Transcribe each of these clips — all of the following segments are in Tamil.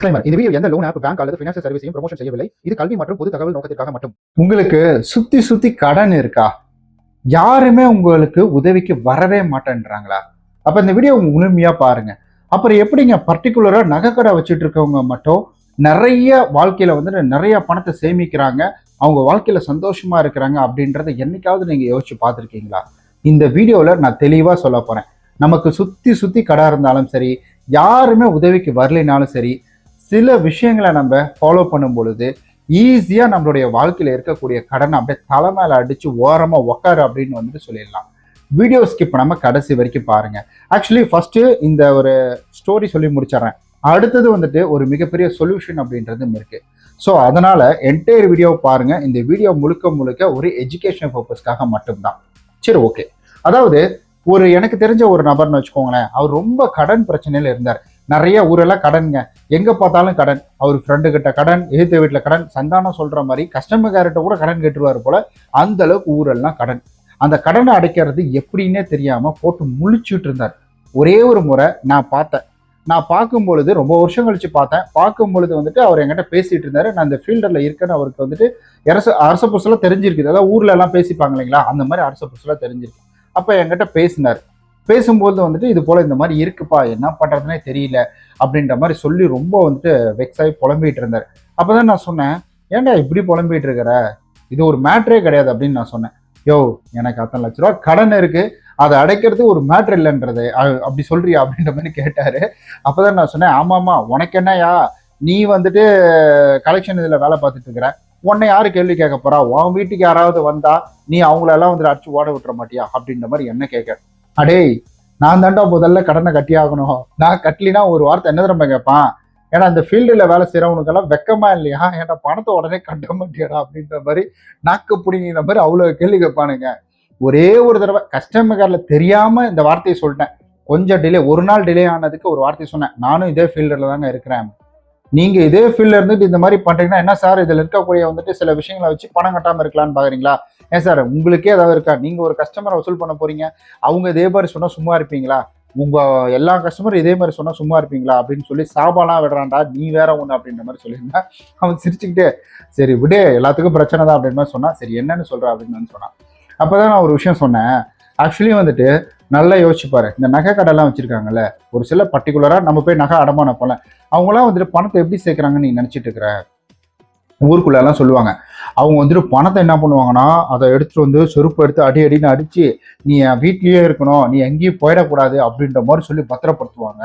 இந்த வீடியோ எந்த லோன் ஆப், பேங்க் அல்லது ஃபினான்ஷியல் சர்வீஸையும் ப்ரமோஷன் செய்யவில்லை. இது கல்வி மற்றும் பொது தகவல் நோக்கத்திற்காக மட்டும். உங்களுக்கு சுத்தி சுத்தி கடன் இருக்கா? யாருமே உங்களுக்கு உதவிக்கு வரவே மாட்டேன்றாங்களா? அப்ப இந்த வீடியோ முழுமையா பாருங்க. அப்புறம் எப்படிங்க பர்டிகுலரா நகைக்கடை வச்சுட்டு இருக்கவங்க மட்டும் நிறைய வாழ்க்கையில வந்து நிறைய பணத்தை சேமிக்கிறாங்க, அவங்க வாழ்க்கையில சந்தோஷமா இருக்கிறாங்க அப்படின்றத என்னைக்காவது நீங்க யோசிச்சு பார்த்துருக்கீங்களா? இந்த வீடியோல நான் தெளிவா சொல்ல போறேன். நமக்கு சுத்தி சுத்தி கடை இருந்தாலும் சரி, யாருமே உதவிக்கு வரலைனாலும் சரி, சில விஷயங்களை நம்ம ஃபாலோ பண்ணும் பொழுது ஈஸியாக நம்மளுடைய வாழ்க்கையில் இருக்கக்கூடிய கடனை அப்படியே தலை மேலே அடித்து ஓரமாக உக்காரு அப்படின்னு வந்துட்டு சொல்லிடலாம். வீடியோ ஸ்கிப் பண்ணாமல் கடைசி வரைக்கும் பாருங்கள். ஆக்சுவலி ஃபஸ்ட்டு இந்த ஒரு ஸ்டோரி சொல்லி முடிச்சிடறேன். அடுத்தது வந்துட்டு ஒரு மிகப்பெரிய சொல்யூஷன் அப்படின்றதும் இருக்குது. ஸோ அதனால் என்டையர் வீடியோவை பாருங்கள். இந்த வீடியோ முழுக்க முழுக்க ஒரு எஜுகேஷன் பர்பஸ்க்காக மட்டும்தான். சரி, ஓகே. அதாவது எனக்கு தெரிஞ்ச ஒரு நபர்னு வச்சுக்கோங்களேன். அவர் ரொம்ப கடன் பிரச்சனையில் இருந்தார். நிறைய ஊரெல்லாம் கடனுங்க, எங்க பார்த்தாலும் கடன். அவர் ஃப்ரெண்டு கிட்ட கடன், எதிர்த்த வீட்டில் கடன், சந்தானம் சொல்ற மாதிரி கஸ்டமர் கேர்கிட்ட கூட கடன் கேட்டுருவாரு போல. அந்த அளவுக்கு ஊரெல்லாம் கடன். அந்த கடனை அடைக்கிறது எப்படின்னே தெரியாம போட்டு முழிச்சுட்டு இருந்தார். ஒரே ஒரு முறை நான் பார்த்தேன். நான் பார்க்கும் பொழுது ரொம்ப வருஷம் கழிச்சு பார்த்தேன். பார்க்கும் பொழுது வந்துட்டு அவர் என்கிட்ட பேசிட்டு இருந்தாரு. நான் இந்த ஃபீல்டில் இருக்கேன்னு அவருக்கு வந்துட்டு அரச புதுசெல்லாம் தெரிஞ்சிருக்குது. அதாவது ஊர்ல எல்லாம் பேசிப்பாங்க இல்லைங்களா, அந்த மாதிரி அரச புதுசெல்லாம் தெரிஞ்சிருக்கு. அப்ப என்கிட்ட பேசினார். பேசும்போது வந்துட்டு இது போல இந்த மாதிரி இருக்குப்பா, என்ன பண்றதுனே தெரியல அப்படின்ற மாதிரி சொல்லி ரொம்ப வந்துட்டு வெக்ஸாகி புலம்பிட்டு இருந்தார். அப்பதான் நான் சொன்னேன், ஏன்டா இப்படி புலம்பிட்டு இருக்கிற, இது ஒரு மேட்ரே கிடையாது அப்படின்னு நான் சொன்னேன். யோ, எனக்கு 10 லட்ச ரூபா கடன் இருக்கு, அதை அடைக்கிறது ஒரு மேட்ரு இல்லைன்றது அப்படி சொல்றியா அப்படின்ற மாதிரி கேட்டாரு. அப்பதான் நான் சொன்னேன், ஆமாமா, உனக்கு என்னையா, நீ வந்துட்டு கலெக்ஷன் இதுல வேலை பார்த்துட்டு இருக்கிற, உன்னை யாரு கேள்வி கேட்க போறா? உன் வீட்டுக்கு யாராவது வந்தா நீ அவங்களெல்லாம் வந்துட்டு அடிச்சு ஓட விட்டுற மாட்டியா அப்படின்ற மாதிரி என்ன கேட்க. அடே, நான் தாண்டா முதல்ல கடனை கட்டி ஆகணும். நான் கட்டலினா ஒரு வார்த்தை என்ன திரும்ப கேட்பான், ஏன்னா இந்த ஃபீல்டில் வேலை செய்கிறவனுக்கெல்லாம் வெக்கமா இல்லையா, ஏன்னா பணத்தை உடனே கட்ட மாட்டியாடா அப்படின்ற மாதிரி நாக்கு பிடிங்கிற மாதிரி அவ்வளோ கேள்வி கேட்பானுங்க. ஒரே ஒரு தடவை கஸ்டமர் கேரில் தெரியாமல் இந்த வார்த்தையை சொல்லிட்டேன். கொஞ்சம் டிலே, ஒரு நாள் டிலே ஆனதுக்கு ஒரு வார்த்தையை சொன்னேன், நானும் இதே ஃபீல்டில் தாங்க இருக்கிறேன், நீங்க இதே ஃபீல்ட்ல இருந்துட்டு இந்த மாதிரி பண்றீங்கன்னா என்ன சார், இதுல இருக்கக்கூடிய வந்துட்டு சில விஷயங்களை வச்சு பணம் கட்டாம இருக்கலாம்னு பாக்குறீங்களா? ஏன் சார், உங்களுக்கே ஏதாவது இருக்கா? நீங்க ஒரு கஸ்டமரை வசூல் பண்ண போறீங்க, அவங்க இதே மாதிரி சொன்னா சும்மா இருப்பீங்களா? உங்க எல்லா கஸ்டமரும் இதே மாதிரி சொன்னா சும்மா இருப்பீங்களா அப்படின்னு சொல்லி சாபாலாம் விடுறான்டா, நீ வேற ஒண்ணு அப்படின்ற மாதிரி சொல்லியிருந்தா. அவன் சிரிச்சுக்கிட்டே, சரி விடு, எல்லாத்துக்கும் பிரச்சனை தான் அப்படின்னு மாதிரி சொன்னா. சரி, என்னன்னு சொல்ற அப்படின்னு சொன்னான். அப்பதான் நான் ஒரு விஷயம் சொன்னேன். ஆக்சுவலி வந்துட்டு நல்லா யோசிச்சுப்பாரு, இந்த நகை கடைலாம் வச்சிருக்காங்கல்ல, ஒரு சில பர்டிகுலரா நம்ம போய் நகை அடமானம் போல, அவங்களாம் வந்துட்டு பணத்தை எப்படி சேர்க்குறாங்கன்னு நீ நினச்சிட்டு இருக்கிற. ஊருக்குள்ள எல்லாம் சொல்லுவாங்க, அவங்க வந்துட்டு பணத்தை என்ன பண்ணுவாங்கன்னா, அதை எடுத்துட்டு வந்து செருப்பு எடுத்து அடி அடின்னு அடிச்சு, நீ என் வீட்லயே இருக்கணும், நீ எங்கேயும் போயிடக்கூடாது அப்படின்ற மாதிரி சொல்லி பத்திரப்படுத்துவாங்க.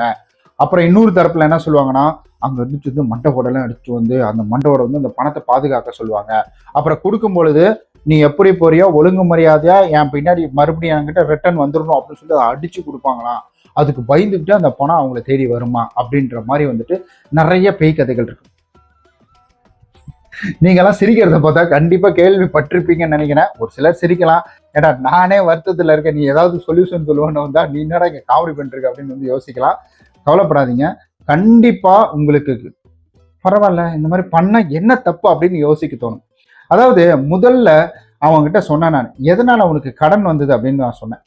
அப்புறம் இன்னொரு தரப்புல என்ன சொல்லுவாங்கன்னா, அங்க இருந்துட்டு வந்து மண்டை கோடெல்லாம் எடுத்துட்டு வந்து அந்த மண்டோட வந்து அந்த பணத்தை பாதுகாக்க சொல்லுவாங்க. அப்புறம் கொடுக்கும் பொழுது நீ எப்படி போறியோ ஒழுங்கு மரியாதையா என் பின்னாடி மறுபடியும் என்கிட்ட ரிட்டர்ன் வந்துடணும் அப்படின்னு சொல்லி அதை அடிச்சு கொடுப்பாங்களாம். அதுக்கு பயந்துக்கிட்டு அந்த பணம் அவங்கள தேடி வருமா அப்படின்ற மாதிரி வந்துட்டு நிறைய பேய் கதைகள் இருக்கு. நீங்கெல்லாம் சிரிக்கிறத பார்த்தா கண்டிப்பா கேள்விப்பட்டிருப்பீங்கன்னு நினைக்கிறேன். ஒரு சிலர் சிரிக்கலாம், ஏடா நானே வருத்தத்துல இருக்கேன், நீ ஏதாவது சொல்யூஷன் சொல்லுவேன்னு வந்தா நீ என்னடா இங்க காமெடி பண்ணிருக்க அப்படின்னு வந்து யோசிக்கலாம். கவலைப்படாதீங்க, கண்டிப்பா உங்களுக்கு பரவாயில்ல, இந்த மாதிரி பண்ணா என்ன தப்பு அப்படின்னு யோசிக்க தோணும். அதாவது முதல்ல அவங்ககிட்ட சொன்னேன், நான் எதனால அவனுக்கு கடன் வந்தது அப்படின்னு நான் சொன்னேன்.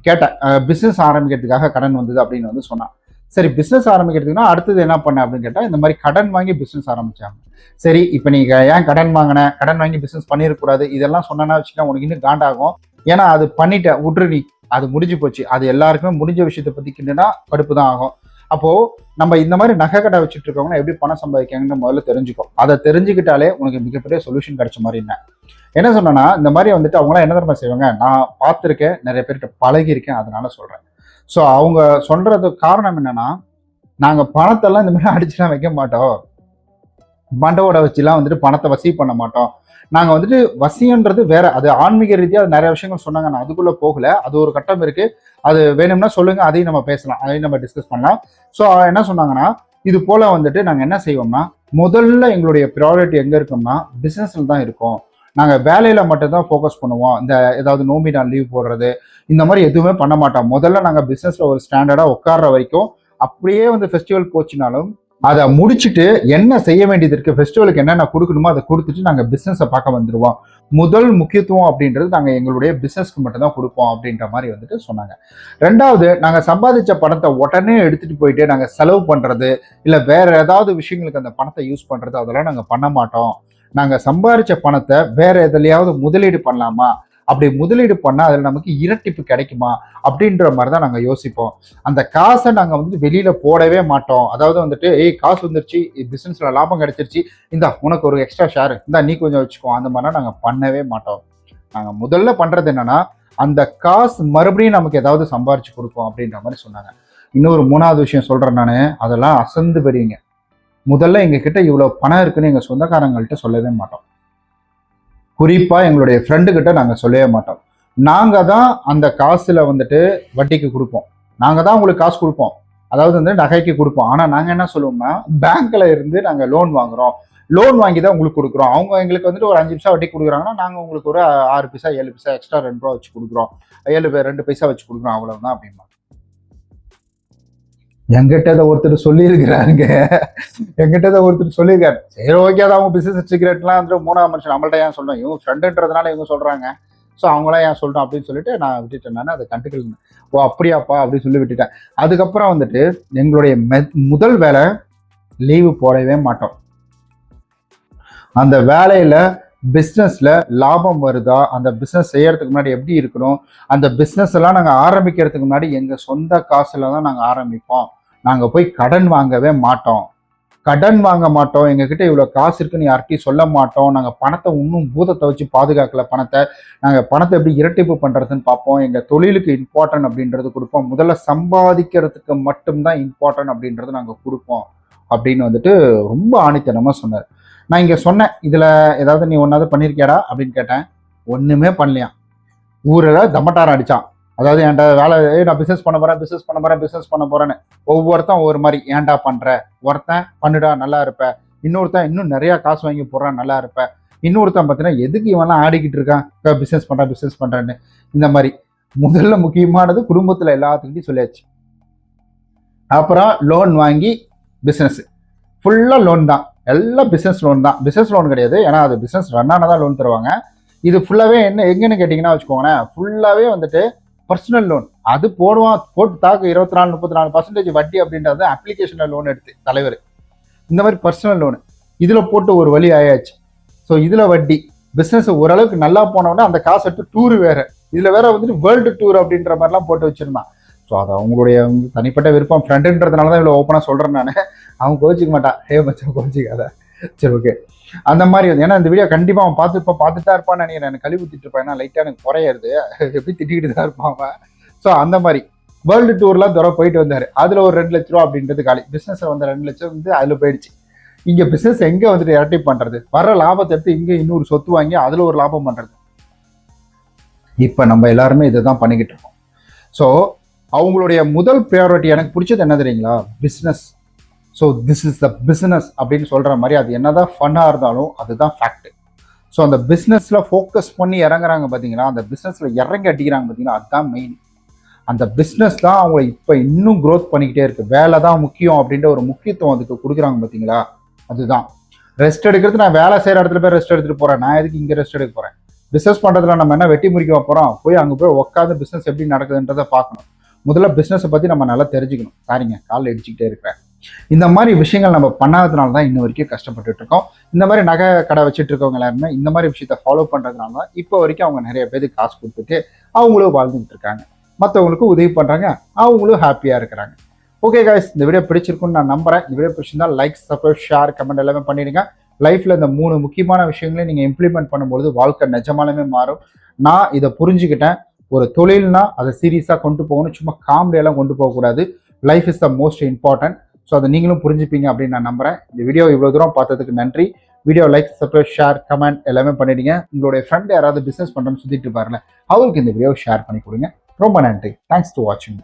கேட்டேன், பிஸ்னஸ் ஆரம்பிக்கிறதுக்காக கடன் வந்தது அப்படின்னு வந்து சொன்னான். சரி, பிஸ்னஸ் ஆரம்பிக்கிறதுக்குன்னா அடுத்தது என்ன பண்ண அப்படின்னு கேட்டால், இந்த மாதிரி கடன் வாங்கி பிஸ்னஸ் ஆரம்பிச்சாங்க. சரி, இப்போ நீங்க ஏன் கடன் வாங்கின, கடன் வாங்கி பிஸ்னஸ் பண்ணிடக்கூடாது, இதெல்லாம் சொன்னா வச்சுக்கலாம், உனக்கு இன்னும் காண்டாகும். ஏன்னா அது பண்ணிட்டேன், விட்டுரு, நீ அது முடிஞ்சு போச்சு. அது எல்லாருக்குமே முடிஞ்ச விஷயத்தை பத்திக்கிட்டுனா கடுப்பு தான் ஆகும். அப்போ நம்ம இந்த மாதிரி நகை கடை வச்சுட்டு இருக்கவங்கன்னா எப்படி பணம் சம்பாதிக்காங்கன்னு முதல்ல தெரிஞ்சுக்கோ. அதை தெரிஞ்சுக்கிட்டாலே உனக்கு மிகப்பெரிய சொல்யூஷன் கிடைச்ச மாதிரி. என்ன சொன்னா, இந்த மாதிரி வந்துட்டு அவங்களாம் என்ன தரமா செய்வாங்க, நான் பார்த்துருக்கேன், நிறைய பேர்கிட்ட பழகிருக்கேன், அதனால சொல்றேன். ஸோ அவங்க சொல்றதுக்கு காரணம் என்னன்னா, நாங்க பணத்தெல்லாம் இந்த மாதிரி அடிச்சுலாம் வைக்க மாட்டோம், மண்டவோட வச்சுலாம் வந்துட்டு பணத்தை வசி பண்ண மாட்டோம். நாங்க வந்துட்டு வசியன்றது வேற, அது ஆன்மீக ரீதியா நிறைய விஷயங்கள் சொன்னாங்க, நான் அதுக்குள்ள போகல, அது ஒரு கட்டம் இருக்கு, அது வேணும்னா சொல்லுங்க, அதையும் நம்ம பேசலாம், அதையும் நம்ம டிஸ்கஸ் பண்ணலாம். ஸோ என்ன சொன்னாங்கன்னா, இது போல வந்துட்டு நாங்க என்ன செய்வோம்னா, முதல்ல எங்களுடைய ப்ரையாரிட்டி எங்க இருக்கோம்னா பிசினஸ்ல தான் இருக்கும், நாங்கள் வேலையில் மட்டும்தான் ஃபோக்கஸ் பண்ணுவோம், இந்த ஏதாவது நோம்பி நான் லீவ் போடுறது இந்த மாதிரி எதுவுமே பண்ண மாட்டோம். முதல்ல நாங்கள் பிஸ்னஸில் ஒரு ஸ்டாண்டர்டாக உட்கார்ற வரைக்கும், அப்படியே வந்து ஃபெஸ்டிவல் போச்சுனாலும் அதை முடிச்சுட்டு என்ன செய்ய வேண்டியது இருக்கு, ஃபெஸ்டிவலுக்கு என்னென்ன கொடுக்கணுமோ அதை கொடுத்துட்டு நாங்கள் பிஸ்னஸை பார்க்க வந்துடுவோம். முதல் முக்கியத்துவம் அப்படின்றது நாங்கள் எங்களுடைய பிஸ்னஸ்க்கு மட்டும் தான் கொடுப்போம் அப்படின்ற மாதிரி வந்துட்டு சொன்னாங்க. ரெண்டாவது, நாங்கள் சம்பாதிச்ச பணத்தை உடனே எடுத்துட்டு போயிட்டு நாங்கள் செலவு பண்றது இல்லை வேற ஏதாவது விஷயங்களுக்கு அந்த பணத்தை யூஸ் பண்றது அதெல்லாம் நாங்கள் பண்ண மாட்டோம். நாங்கள் சம்பாதிச்ச பணத்தை வேற எதுலையாவது முதலீடு பண்ணலாமா, அப்படி முதலீடு பண்ணால் அதில் நமக்கு இரட்டிப்பு கிடைக்குமா அப்படின்ற மாதிரி தான் நாங்கள் யோசிப்போம். அந்த காசை நாங்கள் வந்து வெளியில் போடவே மாட்டோம். அதாவது வந்துட்டு காசு வந்துருச்சு, பிஸ்னஸில் லாபம் கிடைச்சிருச்சு, இந்தா உனக்கு ஒரு எக்ஸ்ட்ரா ஷேர், இந்தா நீ கொஞ்சம் வச்சுக்கோ, அந்த மாதிரிலாம் நாங்கள் பண்ணவே மாட்டோம். நாங்கள் முதல்ல பண்ணுறது என்னன்னா, அந்த காசு மறுபடியும் நமக்கு ஏதாவது சம்பாரிச்சு கொடுப்போம் அப்படின்ற மாதிரி சொன்னாங்க. இன்னொரு 3வது விஷயம் சொல்கிறேன் நான், அதெல்லாம் அசந்து பெரியங்க. முதல்ல எங்ககிட்ட இவ்வளோ பணம் இருக்குன்னு எங்கள் சொந்தக்காரங்கள்ட்ட சொல்லவே மாட்டோம். குறிப்பாக எங்களுடைய ஃப்ரெண்டுக்கிட்ட நாங்கள் சொல்லவே மாட்டோம். நாங்கள் தான் அந்த காசில் வந்துட்டு வட்டிக்கு கொடுப்போம், நாங்கள் தான் உங்களுக்கு காசு கொடுப்போம், அதாவது வந்து நகைக்கு கொடுப்போம். ஆனால் நாங்கள் என்ன சொல்லுவோம்னா, பேங்க்கில் இருந்து நாங்கள் லோன் வாங்குகிறோம், லோன் வாங்கி தான் உங்களுக்கு கொடுக்குறோம். அவங்க எங்களுக்கு வந்துட்டு ஒரு 5 பைசா வட்டி கொடுக்குறாங்கன்னா நாங்கள் உங்களுக்கு ஒரு 6 பைசா 7 பைசா எக்ஸ்ட்ரா 2 ரூபா வச்சு கொடுக்குறோம், 2 பைசா வச்சு கொடுக்குறோம், அவ்வளவுதான் அப்படிமா. எங்கிட்ட இதை ஒருத்தர் சொல்லியிருக்கிறாருங்க, சரி ஓகே, அதை அவங்க பிசினஸ் சீக்ரெட்லாம் வந்து 3ஆம் மனுஷன் நம்மள்ட்ட ஏன் சொல்லணும், இவங்க ஃப்ரெண்டுன்றதுனால இவங்க சொல்றாங்க, ஸோ அவங்களாம் ஏன் சொல்றோம் அப்படின்னு சொல்லிட்டு நான் விட்டுட்டேன். நான் அதை கண்டுக்கல. ஓ அப்படியாப்பா அப்படின்னு சொல்லி விட்டுட்டேன். அதுக்கப்புறம் வந்துட்டு எங்களுடைய முதல் வேலை லீவு போடவே மாட்டோம். அந்த வேலையில பிஸ்னஸ்ல லாபம் வருதா, அந்த பிஸ்னஸ் செய்யறதுக்கு முன்னாடி எப்படி இருக்கணும், அந்த பிஸ்னஸ் எல்லாம் நாங்கள் ஆரம்பிக்கிறதுக்கு முன்னாடி எங்க சொந்த காசுல தான் நாங்கள் ஆரம்பிப்போம். நாங்கள் போய் கடன் வாங்கவே மாட்டோம். எங்ககிட்ட இவ்வளோ காசு இருக்குன்னு யார்கிட்டையும் சொல்ல மாட்டோம். நாங்கள் பணத்தை இன்னும் பூதத்தை வச்சு பாதுகாக்கல. நாங்கள் பணத்தை எப்படி இரட்டிப்பு பண்ணுறதுன்னு பார்ப்போம். எங்கள் தொழிலுக்கு இம்பார்ட்டன்ட் அப்படின்றது கொடுப்போம். முதல்ல சம்பாதிக்கிறதுக்கு மட்டும்தான் இம்பார்ட்டன்ட் அப்படின்றது நாங்கள் கொடுப்போம் அப்படின்னு வந்துட்டு ரொம்ப ஆணித்தனமாக சொன்னார். நான் இங்கே சொன்னேன், இதில் ஏதாவது நீ ஒன்றாவது பண்ணியிருக்கியாடா அப்படின்னு கேட்டேன். ஒன்றுமே பண்ணலையாம். ஊரில் தம்மட்டாரம் அடித்தான். அதாவது என்கிட்ட வேலை, நான் பிஸ்னஸ் பண்ண போகிறேன்னு ஒவ்வொருத்தன் ஒவ்வொரு மாதிரி, ஏன்டா பண்ணுற, ஒருத்தன் பண்ணுடா நல்லா இருப்ப, இன்னொருத்தன் இன்னும் நிறையா காசு வாங்கி போடுறான் நல்லா இருப்ப, இன்னொருத்தன் பார்த்தீங்கன்னா எதுக்கு இவெல்லாம் ஆடிக்கிட்டு இருக்கான், பிஸ்னஸ் பண்ணுறேன்னு. இந்த மாதிரி முதல்ல முக்கியமானது குடும்பத்தில் எல்லாத்துக்கிட்டையும் சொல்லியாச்சு. அப்புறம் லோன் வாங்கி பிஸ்னஸ் ஃபுல்லாக லோன் தான், எல்லாம் பிஸ்னஸ் லோன் தான். பிஸ்னஸ் லோன் கிடையாது, ஏன்னா அது பிஸ்னஸ் ரன் ஆனால் தான் லோன் தருவாங்க. இது ஃபுல்லாகவே எங்கன்னு கேட்டிங்கன்னா வச்சுக்கோங்களேன், ஃபுல்லாகவே வந்துட்டு பர்சனல் லோன். அது போட்டு தாக்கு 24-34% வட்டி அப்படின்றது அப்ளிகேஷனில் லோன் எடுத்து தலைவர். இந்த மாதிரி பர்சனல் லோனு இதில் போட்டு ஒரு வழி ஆயாச்சு. ஸோ இதில் வட்டி, பிஸ்னஸ் ஓரளவுக்கு நல்லா போனோடனே அந்த காசு எடுத்து டூரு வேறு, இதில் வேற வந்துட்டு வேர்ல்டு டூர் அப்படின்ற மாதிரிலாம் போட்டு வச்சிருந்தான். ஸோ அது அவங்களுடைய தனிப்பட்ட விருப்பம், ஃப்ரெண்டுன்றதுனால தான் இவ்வளோ ஓப்பனாக சொல்கிறேன் நான். அவங்க கோச்சிக்க மாட்டான், மச்சான் கோச்சிக்காத, சரி ஓகே. அந்த மாதிரி வந்து, ஏன்னா இந்த வீடியோ கண்டிப்பாக அவன் பார்த்துட்டு தான் இருப்பான்னு நினைக்கிறேன். எனக்கு கழிவு திட்டு இருப்பான், ஏன்னா லைட்டாக எனக்கு குறையிறது, எப்படி திட்டிக்கிட்டு தான் இருப்பான் அவன். ஸோ அந்த மாதிரி வேர்ல்டு டூர்லாம் தூரம் போயிட்டு வந்தார். அதில் ஒரு 2 லட்ச ரூபா அப்படின்றது காலி. பிஸ்னஸில் வந்த 2 லட்சம் வந்து அதில் போயிடுச்சு. இங்கே பிஸ்னஸ் எங்கே வந்துட்டு இரட்டி பண்ணுறது, வர லாபத்தை எடுத்து இங்கே இன்னொரு சொத்து வாங்கி அதில் ஒரு லாபம் பண்ணுறது. இப்போ நம்ம எல்லாருமே இதை தான் பண்ணிக்கிட்டு இருக்கோம். ஸோ அவங்களுடைய முதல் ப்ரையாரிட்டி எனக்கு பிடிச்சது என்ன தெரியுங்களா, business. So this is the business அப்படின்னு சொல்கிற மாதிரி, அது என்னதான் ஃபன்னாக இருந்தாலும் அதுதான் ஃபேக்ட். ஸோ அந்த பிஸ்னஸில் ஃபோக்கஸ் பண்ணி இறங்குறாங்க பார்த்தீங்களா, அந்த பிஸ்னஸில் இறங்கி அடிக்கிறாங்க பார்த்தீங்களா, அதுதான் மெயின். அந்த பிஸ்னஸ் தான் அவங்க இப்போ இன்னும் க்ரோத் பண்ணிக்கிட்டே இருக்குது. வேலை தான் முக்கியம் அப்படின்ற ஒரு முக்கியத்துவம் அதுக்கு கொடுக்குறாங்க பார்த்தீங்களா, அதுதான். ரெஸ்ட் எடுக்கிறது, நான் வேலை செய்கிற இடத்துல போய் ரெஸ்ட் எடுத்துகிட்டு போகிறேன், நான் எதுக்கு இங்கே ரெஸ்ட் எடுக்க போகிறேன். பிஸ்னஸ் பண்ணுறதுல நம்ம என்ன வெட்டி முறிக்க போகிறோம், போய் அங்கே போய் உட்காந்து பிஸ்னஸ் எப்படி நடக்குதுன்றதை பார்க்கணும். முதல்ல பிஸ்னஸை பற்றி நம்ம நல்லா தெரிஞ்சுக்கணும். சாரிங்க, காலில் அடிச்சுக்கிட்டே இருக்கிறேன். இந்த மாதிரி விஷயங்கள் நம்ம பண்ணாததுனால தான் இன்ன வரைக்கும் கஷ்டப்பட்டுட்டு இருக்கோம். இந்த மாதிரி நகை கடை வச்சுட்டு இருக்கவங்க எல்லாருமே இந்த மாதிரி விஷயத்த ஃபாலோ பண்ணுறதுனால தான் இப்போ வரைக்கும் அவங்க நிறைய பேருக்கு காசு கொடுத்துட்டு அவங்களும் வாழ்ந்துட்டு இருக்காங்க, மற்றவங்களுக்கும் உதவி பண்ணுறாங்க, அவங்களும் ஹாப்பியாக இருக்கிறாங்க. ஓகே காய்ஸ், இந்த வீடியோ பிடிச்சிருக்குன்னு நான் நம்புறேன். இந்த வீடியோ பிடிச்சிருந்தா லைக், சப்ஸ்கிரைப், ஷேர், கமெண்ட் எல்லாமே பண்ணிடுங்க. லைஃப்பில் இந்த 3 முக்கியமான விஷயங்களையும் நீங்கள் இம்ப்ளிமெண்ட் பண்ணும்போது வாழ்க்கை நிஜமாலுமே மாறும். நான் இதை புரிஞ்சுக்கிட்டேன். ஒரு தொழில்னா அதை சீரியஸாக கொண்டு போகணும், சும்மா காமெடியெல்லாம் கொண்டு போகக்கூடாது. Life is the most important. So அதை நீங்களும் புரிஞ்சுப்பீங்க அப்படின்னு நான் நம்புறேன். இந்த வீடியோ இவ்வளோ தூரம் பார்த்ததுக்கு நன்றி. Video like, subscribe, share, comment எல்லாமே பண்ணிடுங்க. உங்களுடைய ஃப்ரெண்ட் யாராவது பிஸ்னஸ் பண்ணுறேன்னு சுற்றிட்டு இருப்பாருல, அவருக்கு இந்த வீடியோ ஷேர் பண்ணி கொடுங்க. ரொம்ப நன்றி. தேங்க்ஸ் டு வாட்சிங்.